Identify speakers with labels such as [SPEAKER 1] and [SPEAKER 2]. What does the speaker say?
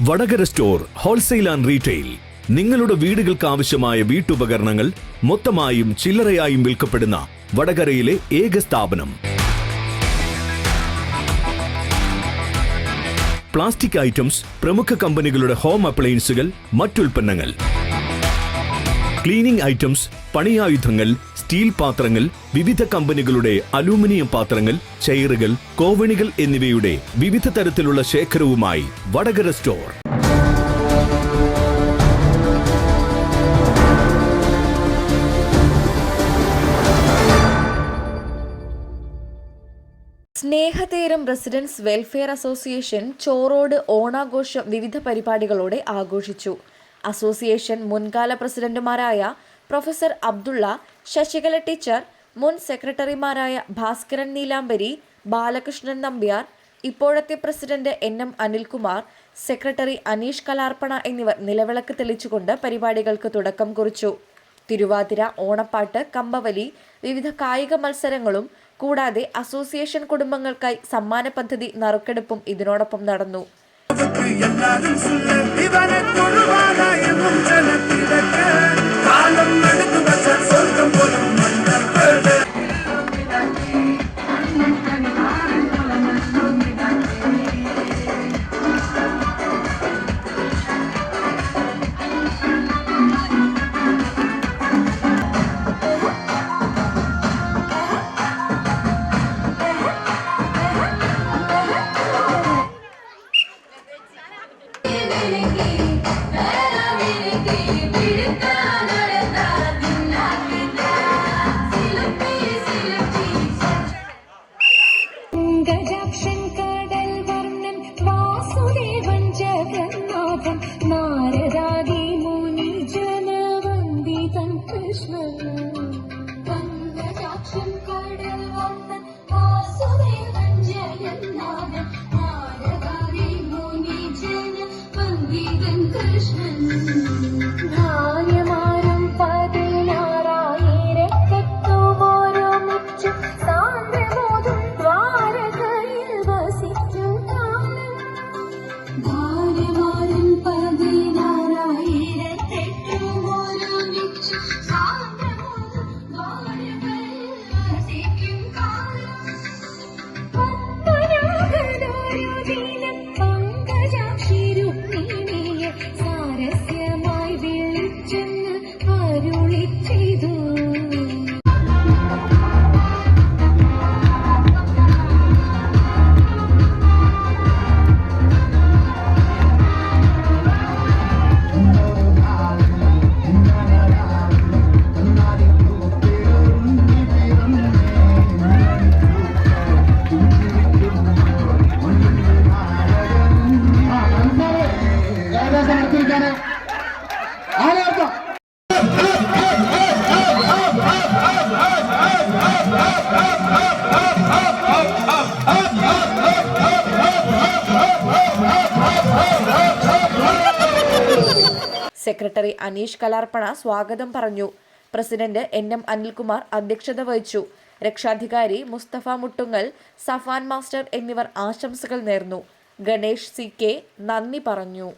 [SPEAKER 1] Vadakara store wholesale and retail. നിങ്ങളുടെ വീടുകൾക്ക് ആവശ്യമായ വീട്ടുപകരണങ്ങൾ മൊത്തമായും ചില്ലറയായും വിൽക്കപ്പെടുന്ന വടകരയിലെ ഏക സ്ഥാപനം. പ്ലാസ്റ്റിക് ഐറ്റംസ്, പ്രമുഖ കമ്പനികളുടെ ഹോം അപ്ലയൻസുകൾ, മറ്റുൽപ്പന്നങ്ങൾ, ക്ലീനിംഗ് ഐറ്റംസ്, പണിയായുധങ്ങൾ, സ്റ്റീൽ പാത്രങ്ങൾ, വിവിധ കമ്പനികളുടെ അലൂമിനിയം പാത്രങ്ങൾ, ചെയറുകൾ, കോവണികൾ എന്നിവയുടെ വിവിധ തരത്തിലുള്ള ശേഖരവുമായി വടകര സ്റ്റോർ.
[SPEAKER 2] സ്നേഹതീരം റെസിഡൻസ് വെൽഫെയർ അസോസിയേഷൻ ചോറോട് ഓണാഘോഷം വിവിധ പരിപാടികളോടെ ആഘോഷിച്ചു. അസോസിയേഷൻ മുൻകാല പ്രസിഡന്റുമാരായ പ്രൊഫസർ അബ്ദുള്ള, ശശികല ടീച്ചർ, മുൻ സെക്രട്ടറിമാരായ ഭാസ്കരൻ നീലാംബരി, ബാലകൃഷ്ണൻ നമ്പ്യാർ, ഇപ്പോഴത്തെ president NM Anilkumar, secretary Aneesh Kalarpana എന്നിവർ നിലവിളക്ക് തെളിച്ചുകൊണ്ട് പരിപാടികൾക്ക് തുടക്കം കുറിച്ചു. തിരുവാതിര, ഓണപ്പാട്ട്, കമ്പവലി, വിവിധ കായിക മത്സരങ്ങളും കൂടാതെ അസോസിയേഷൻ കുടുംബങ്ങൾക്കായി സമ്മാന പദ്ധതി നറുക്കെടുപ്പും ഇതിനോടൊപ്പം നടന്നു. സെക്രട്ടറി അനീഷ് കലാർപ്പണ സ്വാഗതം പറഞ്ഞു. പ്രസിഡന്റ് NM അനിൽകുമാർ അധ്യക്ഷത വഹിച്ചു. രക്ഷാധികാരി മുസ്തഫ മുട്ടുങ്ങൽ, സഫാൻ മാസ്റ്റർ എന്നിവർ ആശംസകൾ നേർന്നു. ഗണേഷ് CK നന്ദി പറഞ്ഞു.